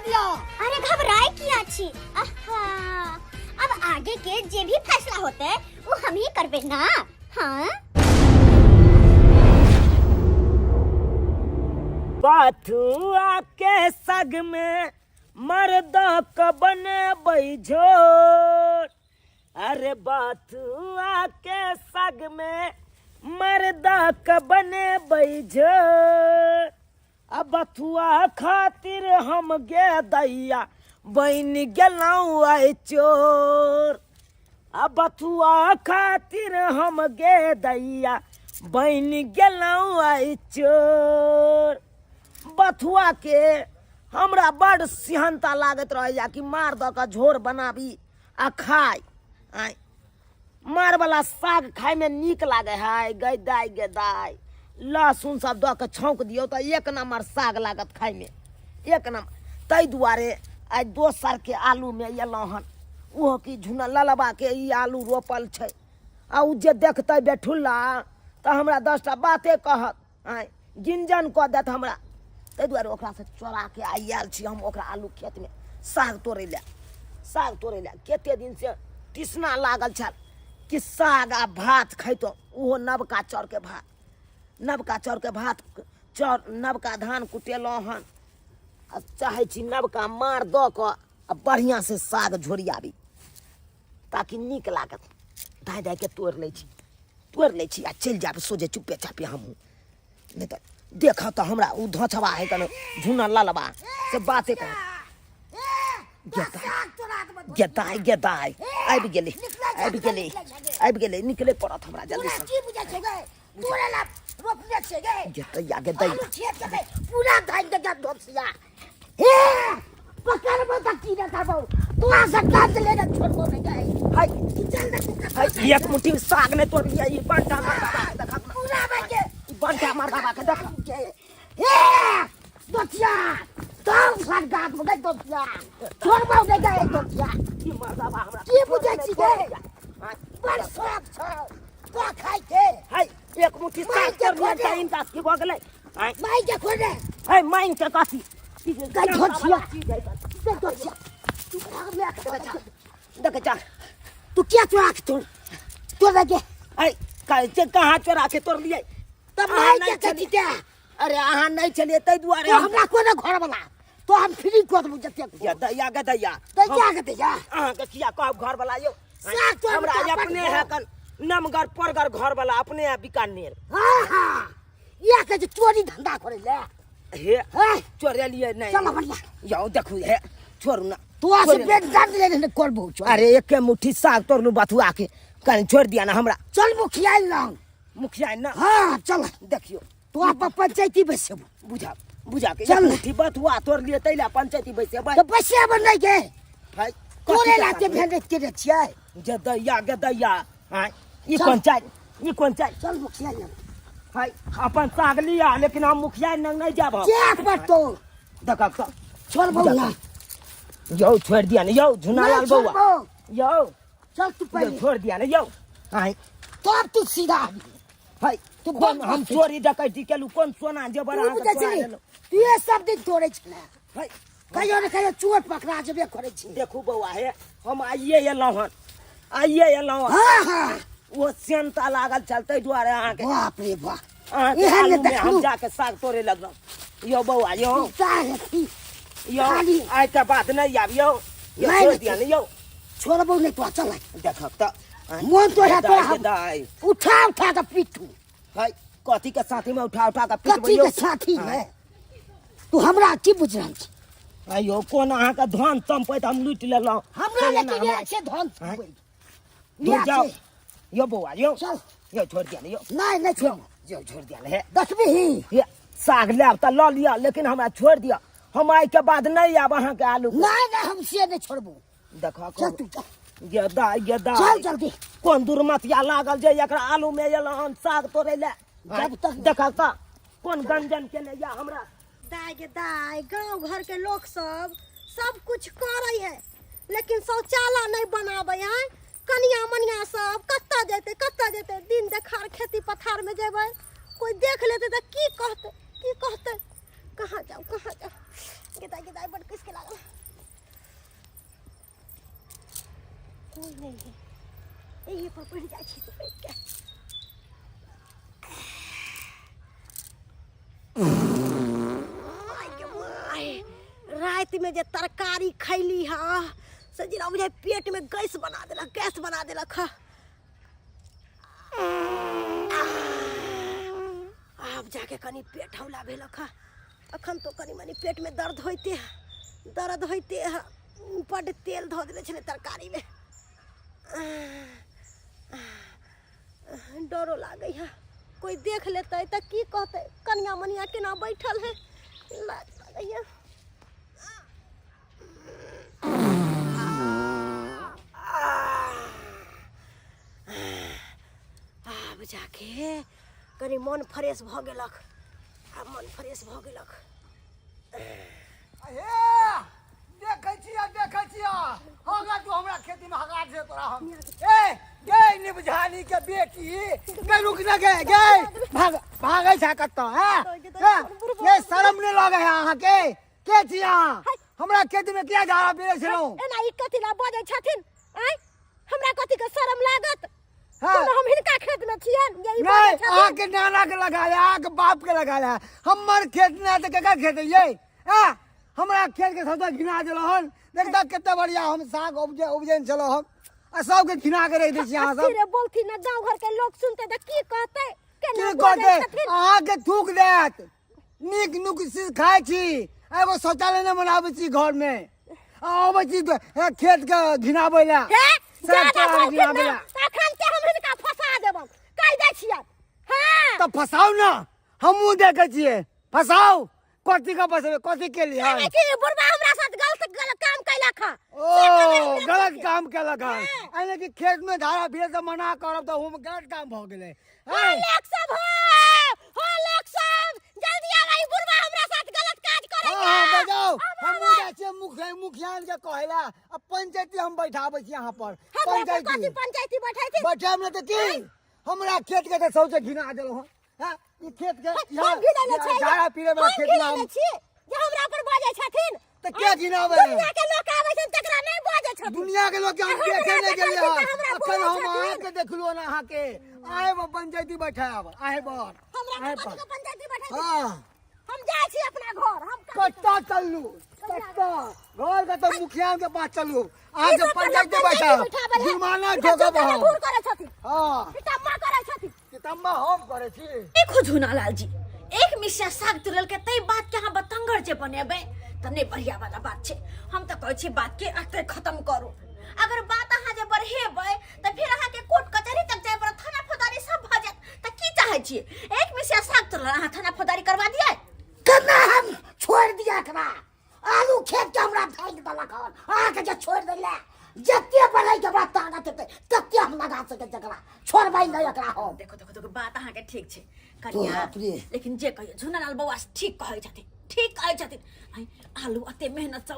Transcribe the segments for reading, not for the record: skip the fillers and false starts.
दिया। अरे घबराए किया छी। अब आगे के जे भी फैसला होते वो हम ही करबे ना। हाँ बथुआ के सग में मर्दा क बने बैझोर। अरे बथुआ के सग में मर्दा क बने बैझोर। अब बथुआ खातिर हम गे दैया बन गेलौं आइ चोर। अब बथुआ खातिर हम गे दैया बन गेलौं आइ चोर। बथुआ के हमरा बड़ सिहनता लागत रहे कि मार द के झोर बनाबी आ खाई। मार वाला साग खाए में नीक लागे है। गदाई गदाई लहसुन सब द के छौंक दियो तो एक नंबर साग लागत खाए में, एक नंबर। तै दुआरे आज दोसर के आलू में एलौं हन। ओहो की झुना ललबा के ई आलू रोपल छै। आ उ जे देखतै बेठुल्ला तो हमरा 10टा बाते कहत, गिंजन कऽ देत हमरा। तै दुआरे ओकरा से चोरा के आयल छी हम ओकरा आलू खेत में साग तोड़े ले। साग तोड़े ले कते दिन से तृष्णा लागल छल कि साग आ भात खैतो। ओहो नवका चाउर के भात, नवका चाउर के भात, चाउर नवका धान कुटेलौं हन। आ चाहे छी नवका मार द के आ बढ़िया से साग झोरियाबी ताकि नीक लागत। धाय धाय के तोड़ लै छी आ चलि जाब सोझे चुपे चापे हमहूँ। नहीं तो देख तो हमरा उ धोछवा है कने झुना ललबा से बाते कर। गेदाई गेदाई आबि गेले निकले पड़त हमरा जल्दी से। की बुझै छै गे तोरे ला रोपने छै गे। गेदाई पूरा धान के जात धोसिया। हे पकड़बो त की न करबो। तोरा से काट ले न छोड़बो नहीं गए। हाय चल न एक मुट्ठी साग ने तोड़ लिया। ये बंटा मार बाबा के देख पूरा बगे बंटा मार बाबा के देख। हे दोसिया तो साग गात में गए दोसिया। छोड़बो नहीं गए दोसिया। की मार बाबा हमरा की बुझै छी गे बड़ शौक छ तो खाइ के। हाय एक मुट्ठी साग तोड़ लिया टाइम पास की भ गेलै। माई के खोले हाय माइन के कासी गई धोसिया दोसिया तू भाग ले देख जा तू क्या चुरा के तोड़ लगे। हाय कहाँ चोरा के तोड़ लिए। तब माई के कथी के अरे अहाँ नहीं चलिए तै दुआरे तो हमरा कोने घर वाला तो हम फ्री कर देबो जते गदैया गदैया तो क्या कहते जा अहाँ के किया कहब घर वाला यो। साग तो हमरा अपने है कन नमगर परगर घर वाला अपने है बीकानेर। हां या के चोरी धंधा करे ले हे हां चोरे लिए नहीं। चल बढ़िया यो देखू हे छोड़ू ना तू से पेट दर्द ले ने करबो। अरे एक मुट्ठी साग तोड़लू बथुआ के कहीं छोड़ दिया ना हमरा। चल मुखिया लंग मुखिया ना हां चल देखियो तू आप पंचायती बैसेबो बुझा के चल। एक मुट्ठी बथुआ तोड़ लिए तैला पंचायती बैसेबै। तो बैसेब नहीं के हाय तोरे लाते भेंट के रे छियै गदैया हाय ई चल। पंचायत चल मुखिया लंग हाय अपन साग लिया लेकिन हम मुखिया नंग नहीं जाब। क्या पर तो देखा तो छोड़ बउला यो छोड़ दिया ना यो झुनालाल बउआ यो चल तू यो पहले छोड़ दिया ना यो। हाय तो अब तू सीधा हाय तू कौन हम चोरी डकैती केलू कोन सोना जेवर अहाँ के चोरा लेलू। तू ये सब दिन तोड़े छले हाय कहियो न कहियो चोर पकड़ा जेबे करे छी। देखू बउआ हे हम आइए एलौं हन हां हां वो सेंता लागल चलते द्वारे अहाँ के बाप रे बाप अहाँ के एहन आलू में देखलू। हम जाके साग तोड़े लगलौं। यो बउआ यो काहे थी यो खाली। आइ के बात नहीं आब यो यो नहीं, छोड़ नहीं। दिया ना यो छोड़बो नहीं तो चल देखक तो मोन तो है तो हम दाई उठा उठा के पीटू हाय कथी के साथी में उठा के कथी पीटबो के साथी में तू हमरा की बुझ रहल छी। अयो कोन अहाँ के धन संपैत हम लूट लेलौं। हमरा लेके ये से धन हाँ। लिया जाओ से। यो बउआ यो चल यो छोड़ दिया ना यो नहीं छोड़ यो छोड़ दिया ना हे देखबी ही ये साग लेब त ल लिया लेकिन हमरा छोड़ दिया। हम आई के बाद नहीं आब अहाँ के आलू के। नहीं हम से नहीं छोड़बो देखा चल तू चल गेदा चल जल्दी कोन दुर्मतिया लागल जे एकरा आलू में एलौं हन साग तोड़े ले। जब तक देखा त कोन गंजन के ले या हमरा दाय गे दाय गांव घर के लोग सब कुछ करे है लेकिन शौचालय नहीं बनाबे है। कनिया मनिया सब कत्ता जेते दिन देखार खेती पथार में जेबे कोई देख लेते तो की कहते कहाँ जाओ गिदाई बड़ किसके लागल कोई नहीं है यही पर पड़ जाए छी तो बैठ के रात में जे तरकारी खैली हा सजीरा मुझे पेट में गैस बना देलक हा अब जाके कनी पेट हौला भेलक हा अखन तो कनी मनी पेट में दर्द होते है बड़ तेल धो देले छले तरकारी में डरो लागे है कोई देख लेते तो की कहते कनिया मनिया केना बैठल है लाज लागे है अब जाके कनी मन फ्रेश भ गेलक देखै छिया होगा तू हमरा खेती में हगा दे तोरा हम ए गई निबझानी के बेटी के रुक न गए भागै छ कत हैं ये शर्म नहीं लगे है अहाँ के छिया हमरा खेती में क्या झाड़ा बेरे छलौ एना ई कथि ला बजै छथिन आय हमरा कथि के शरम लागत हम हिनका खेत में छियन यही नहीं अहाँ के नाना के लगा ले अहाँ के बाप के लगा ले हमर खेत में त केकर खेत ये हमरा खेत के सब घिना देलो हन देख केते बढ़िया हम साग उपजन चलो हम आ सब के घिना के रख दै छी अहाँ सब रे बोलथि न गांव घर के लोग सुनते त की कहते की कहते अहाँ के थूक देत नीक नुक चीज खाय छी एगो शौचालय न बनाबै छी घर में आबै छी खेत के घिनाबै ला अखन के हम हिनका फसा देब कह दै छियै हां तो फसाओ ना हमहू देखे छियै फसाओ कथी का फसबे कथी के लिए अरे की बुढ़वा हमरा साथ गलत काम कैलक ह ओ गलत काम केलक हन एने कि खेत में धारा फिरे से मना करब त हम गलत काम भ गेलै लोग सब जल्दी आबै बुढ़वा हमरा साथ गलत काज करे हां बजाओ हमहू जाय छियै मुखियान के कहला अब पंचायती हम बैठाबै छी यहां पर पंचायती बैठाब न त की हमरा खेत के त सबसे घिना देलो हन हां ई खेत के धारा फिरे वाला खेत में हम जे हमरा पर बाजै छथिन त के घिनाबै दुनिया के लोग आबै छथिन तकरा नहीं बाजै छथिन दुनिया के लोग के हम देखे नहीं गेलिए अखन हम अहाँ के देखलो ना अहाँ के आए पंचायती बैठाब आए बर हमरा पंचायती बैठाब हां हम जाय छी अपना घर हम कत्ता चलू कत्ता घर के तो मुखिया के पास चलू आज पंचायती बैठाब जुर्माना ठोकब हम दूर करे छथिन हां कितम्मा करे छथिन कितम्मा हम करे छी देखो झुनालाल जी एक मिसिया साग तुरल के तई बात के हम बतंगर जे बनेबे त नहीं बढ़िया वाला बात छे हम त कहै छी बात के अते खत्म करू अगर बात अहाँ जे बढ़ेबै त फिर अहाँ के कोर्ट कचहरी तक जाय पर थाना फौजदारी सब भ जात त की चाहै छी एक मिसिया साग तुरल अहाँ थाना फौजदारी करवा दियै केना हम छोड़ दिया एकरा आलू खेत के हमरा फेंक देलक हन अहाँ के जे छोड़ देले जत्ते बनै के बात ताकत हेतै तत्ते हम लगा सकै जकरा छोड़बै नै एकरा हम देखो बात अहाँ के ठीक छे कनिया लेकिन जे कहियो झुनालाल बौआ ठीक कहै छथिन आई आलू अते मेहनत से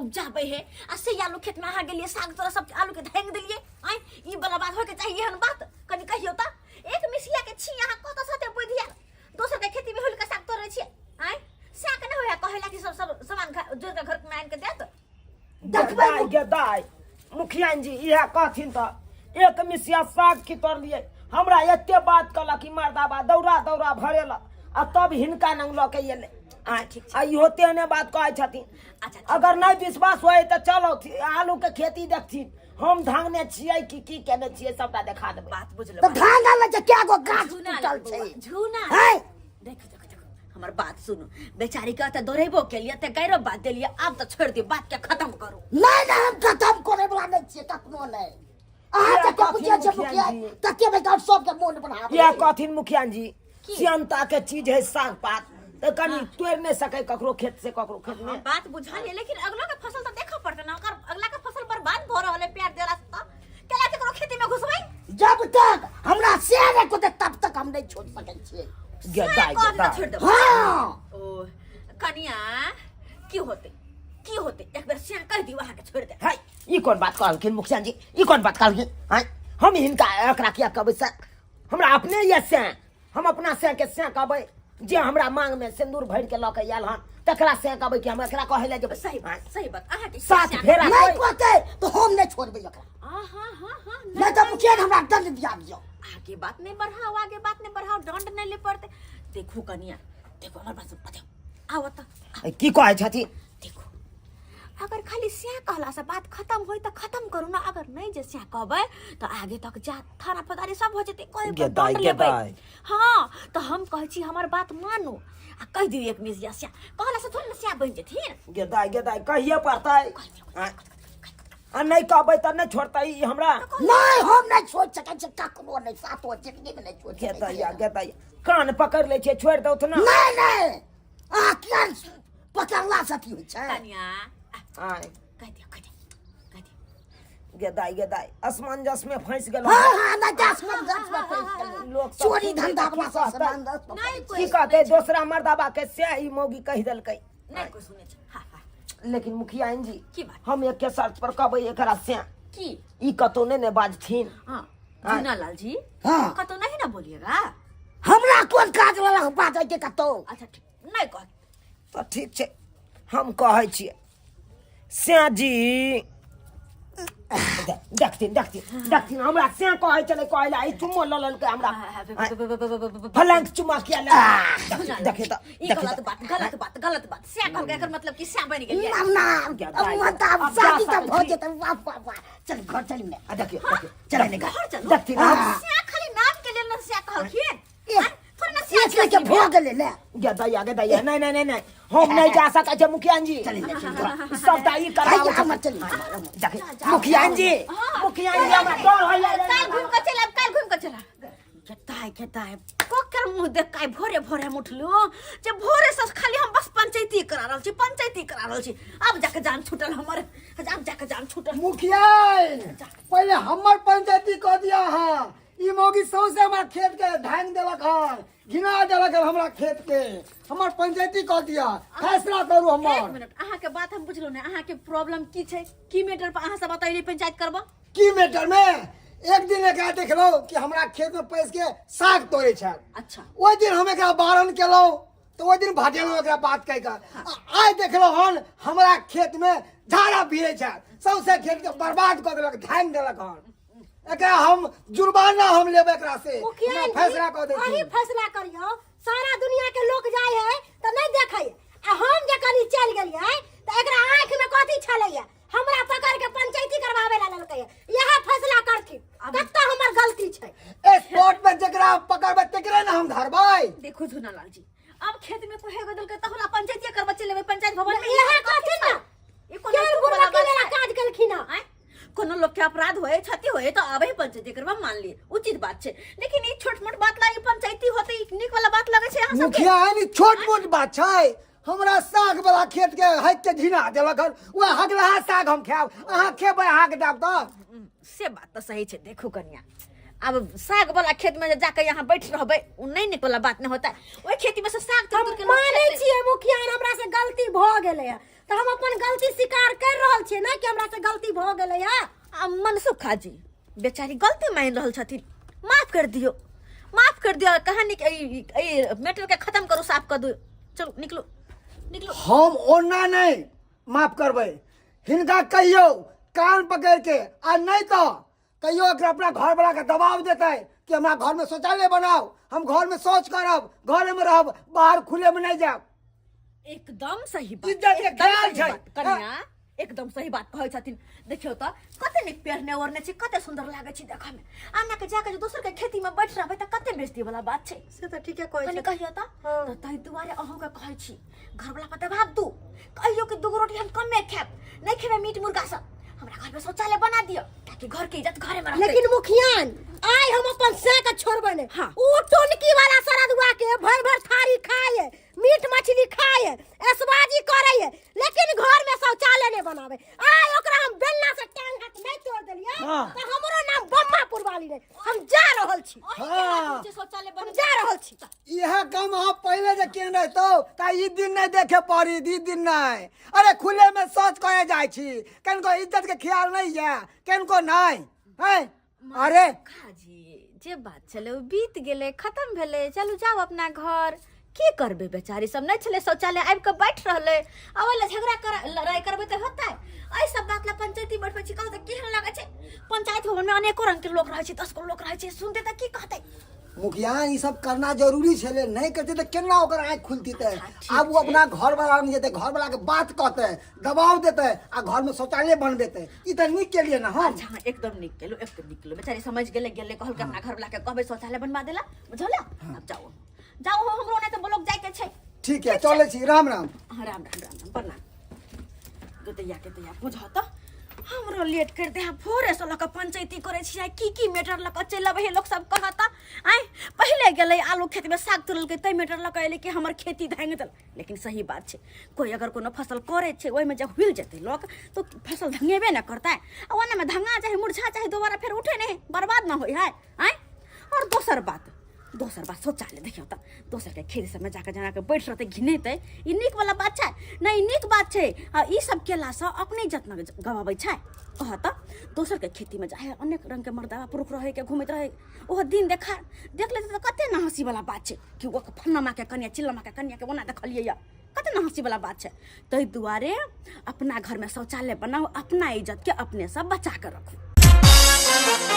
उपजाबै है आ से आलू खेत में अहाँ गेलिए साग तोरा सब आलू के धेंग देलिए आई ई वाला बात होय के चाहिए हन बात कनी कहियो त एक मिसिया के छी अहाँ कत सते बुधिया दोसर के खेती में होल के साग तोरै छी आई साग न होया कहेला कि सब सामान जोर के घर में आन के देत देखबै के दाई मुखिया जी इहा कहथिन त एक मिसिया साग की तोड़ लिए हमरा एते बात कला कि मर्दाबा दौड़ा भरेला आ तब हिनका नंग ल के एले ठीक आ इहो तेने बात कहै छथिन अच्छा अगर नहीं विश्वास होय त चलो आलू के खेती देखथिन हम धांगने छियै कि की केने छियै सबटा देखा देबै बात बुझलो त धांगा में जे क्या गो गाछ टूटल छै झुना है देखो हमर बात सुनो बेचारी का त दोरेबो के लिए त गैरो बात देलिए अब त छोड़ दियो बात के खत्म करू नहीं हम खत्म करे वाला नहीं छियै कखनो नहीं अहाँ जे पूछिए जे मुखिया तत्ते में गाँव सब के मोन बनाबे ये कहथिन मुखिया जी सियंता के चीज है साग पात त कनी तोड़ नहीं सके ककरो खेत से ककरो खेत में बात बुझालिए लेकिन अगला के फसल त देखा पड़ते ना अगर अगला के फसल बर्बाद भ रहले प्यार देला त केला के करो खेती में घुसबै जब तक हमरा शेर को तब तक हम नहीं छोड़ सकै छियै गदाई छोड़ दो हां ओ कनिया की होते एक बार सिया कह दी वहां के छोड़ दे हाय ई कोन बात कहलखिन मुखिया जी ई कोन बात कहलखिन हाय हम हिनका एकरा किया कहबै से हमरा अपने ये से हम अपना से के से कहबै जे हमरा मांग में सिंदूर भर के ल के आयल हन तकरा से कहबै कि हम एकरा कहै ले जेबै सही बात अहाँ के साथ फेरा नहीं कोई- कहते तो हम नहीं छोड़बे एकरा हाँ नहीं तो मुखिया हमरा दंड दिया दियो आगे बात नहीं बढ़ाओ आगे बात नहीं बढ़ाओ दंड नहीं ले पड़ते देखो कनिया देखो हमारे पास बताओ आओ तो की कहै छथिन देखो अगर खाली स्या कहला से बात खत्म होई तो खत्म करू ना अगर नहीं जे स्या कहबै तो आगे तक जा थाना फौजदारी सब हो जते कोई गेदाई, दंड लेबै गेदाई। हाँ तो हम कहै छी हमर बात मानू आ कह दियो एक मिस स्या कहला से थोड़ी ना स्या बन जेथिन गेदाई गेदाई कहिए पड़तै आ नहीं कहबै त नहीं छोड़तै ई हमरा नहीं हम नहीं छोड़ सके छै ककरो नहीं सातो जिंदगी में नहीं छोड़ सके गेदाई गेदाई कान पकड़ ले छै छोड़ दौ त ना नहीं नहीं आ क्या पकड़ला से की होइ छै कनिया आय कह दियो गेदाई गेदाई असमंजस में फंस गेल हाँ हाँ ना 10 में 10 में फंस गेलै लोग सब चोरी की धंधा की वाला कहतै? सब सामान 10 नहीं की कोई कहते दूसरा मर्दाबा के से ई मौगी कह देलकै नहीं कोई सुने छै हाँ लेकिन मुखिया जी की बात हम एक के शर्त पर कहबै एकरा से की ई कतो ने बाजथिन हाँ जीना लाल जी हाँ। कतो नहीं ना बोलिएगा हमरा कोन काज वाला बात है के कतो अच्छा ठीक नहीं कह तो ठीक छै हम कहै छियै स्या जी देखथिन हमरा स्या कहै छलै कहला ई चुम्मो ल ललकै हमरा फलंग चुम्मा किया ले देखे त ये गलत बात स्या कहल के एकर मतलब कि स्या बन गेल ना ना अब मत अब शादी तो हो जेते वाह वाह वाह चल घर चली में देखियो चले ने घर चलो देखथिन स्या खाली नाम के लेल न स्या कहलखिन थोड़ी ना स्या इसलिए के भो गेले ले दैया नहीं हम नहीं जा सकै छै मुखिया जी सब दाई कराओ आइए हम चली मुखिया जी हमरा डर होइया काल घूम के चला केताय कोकर मुंह देख काय भोरे उठलू जे भोरे से खाली हम बस पंचायती करा रहल छी अब जाके जान छूटल हमर अब जाके जान छूटल मुखिया पहले हमर पंचायती कह दिया हां ई मौगी सौसे हमार खेत के ढांग देलक हन घिना देलक हन हमरा खेत के हमर पंचायती कह दिया फैसला करू एक हमर मिनट अहाँ के बात हम बुझलो ने अहाँ के प्रॉब्लम की छै की मैटर पर अहाँ सब बताइए पंचायत करबो की मैटर में एक दिन एकरा देखलो कि हमरा खेत में पैस के साग तोड़े छै अच्छा ओइ दिन हम एकरा बारण केलो तो ओइ दिन भाटेलो एकरा बात कह के आइ देखलो हन हमरा खेत में झाड़ा भिड़े छै सौसे खेत के बर्बाद कर देलक ढांग देलक हन एकरा हम जुर्माना हम लेबै एकरा से मुखिया हम फैसला कर दै वही छी फैसला करियो सारा दुनिया के लोग जाय है तो नहीं देखे आ हम जे कनी चल गेलिए तो एकरा आंख में कथी छलैया हमरा पकड़ के पंचायती करवावे ला ललकै यह फैसला करथि कत्ता हमर गलती छै स्पॉट में जकरा पकड़बै तकरे ना हम धरबै देखो झूनालाल जी अब खेत में कोई हेगो दल के तहला पंचायती करबा चले पंचायत भवन में यह कथी ना ई कोनो केन बुढ़ा के लेला काज कलखिन आय कोनो लोग के अपराध होए क्षति होए तो आबे पंचायती करबा मान लिए उचित बात छै लेकिन ई छोट मोट बात ला ई पंचायती होते ई निक वाला बात लगे छै अहाँ सब मुखिया है छोट मोट बात छै हमरा साग वाला खेत के हक के झिना देलक हन ओ हगलहा साग हम खाब अहाँ खेबै अहाँ के दाब त से बात तो सही छै देखो कन्या अब साग वाला खेत में जाके यहाँ बैठ रहबै उ नहीं निक वाला बात नहीं होता ओई खेती में से साग तोड़ हम के मानै छियै मुखिया हमरा से गलती भ गेलै है तो हम अपन गलती स्वीकार कर रहल छियै ना कि हमरा से गलती भ गेलै है मनसुखा जी बेचारी गलती मान रहल छथिन माफ कर दियो कहानी के मैटर के खत्म करो साफ कर दो चलो निकलो हम ओना नहीं माफ करबै हिनका कहियो कान पकड़ के आ नहीं तो कहियो एकरा अपना घर वाला के दबाव देतै कि हमरा घर में शौचालय बनाओ हम घर में शौच करब घर में रहब बाहर खुले में नहीं जाब एकदम सही बात इज्जत के एकदम ख्याल सही छै। बात, कन्या एकदम सही बात कहै छथिन देखियो त कते निक पेरने ओरने छै कते सुंदर लागे छै देखै में आना के जाके दोसर के खेती में बैठ रहबै त कते बेइज्जती वाला बात छै से तो ठीके कहै कनी छै कहियो त तै दुआरे अहूँ के कहै छी घर वाला पर दबाव दू कहियो कि दूगो रोटी हम कम में खाब नहीं खेबे मीट मुर्गा सब हमरा घर में शौचालय बना दियो ताकि घर के इज्जत घरे में रहतै लेकिन मुखियान आइ हम अपन से के छोड़बै ने हाँ। उ टोनकी वाला सरदुआ के भर थारी खाए मीट मछली खाए ऐसबाजी करे लेकिन घर में शौचालय नहीं बनावे आइ ओकरा हम बेलना से टांग हाथ नहीं तोड़ देलिए हाँ। तो हमरो नाम बम्मापुर वाली नहीं हम जा रहल छी हाँ। शौचालय हम बन जा रहल छी यह काम आप पहले जे केने रहतो ता ई दिन नहीं देखे पड़ी ई दिन नहीं अरे खुले में शौच करे जाय छी कनको इज्जत के ख्याल नहीं है कनको नहीं है अरे खाजी जे बात छले बीत गेले खत्म भेले चलू जाओ अपना घर की करबे बेचारी सब नहीं चले शौचालय आबि के बैठ रहले अवले झगड़ा कर लड़ाई करबे त होता है ऐ सब बात ला पंचायती बैठबे छी कहू त केहन लागे छै पंचायत भवन में अनेको रंग के लोग रहे छै 10 गो लोग रहे छै सुनते त की कहते मुखिया ये सब करना जरूरी छे नहीं करते तो केना ओकर आँख खुलती थे अब वो अपना घर वाला में जेते घर वाला के बात कहते दबाव देते आ घर में शौचालय बनबेते ई त निक के लिए ना हम अच्छा एकदम निक केलो बेचारी समझ गेले कहल के अपना घर वाला के कहबे शौचालय बनवा देला बुझला अब जाओ हमरो ने त ब्लॉक जाय के छै ठीक है चले छी राम राम राम प्रणाम के बुझ त हमरो लेट कर दे भोरे से लक पंचायती करे छी की मैटर लक चल अब हे लोग सब कहता आय पहले गेले आलू खेत में साग तोड़ल के तै मैटर लक एले कि हमर खेती धांग दल लेकिन सही बात छै कोई अगर कोनो फसल करे छै ओय में जब हुल जेते लोग तो फसल धंगेबे न करता है ओने में धंगा चाहे मुरझा चाहे दोबारा फिर उठे नहीं बर्बाद न होय है आय और दोसर बात शौचालय देखियो त दोसर के खेत सब में जाके जना के बैठ रहते घिनेते ई नीक वाला बात छै नहीं नीक बात छै आ ई सब केला से अपने जतना गवाबै छै कह त दोसर के खेती में जाए अनेक रंग के मर्दावा पुरुष रहे के घुमैत रहे ओह दिन देख लेते त कते न हंसी वाला बात छै कि वो फन्नमा के कन्या चिल्लमा के कन्या के ओना देखलिए या कते न हंसी वाला बात छै तै दुआरे अपना घर में शौचालय बनाओ अपना इज्जत के अपने सब बचा के रखो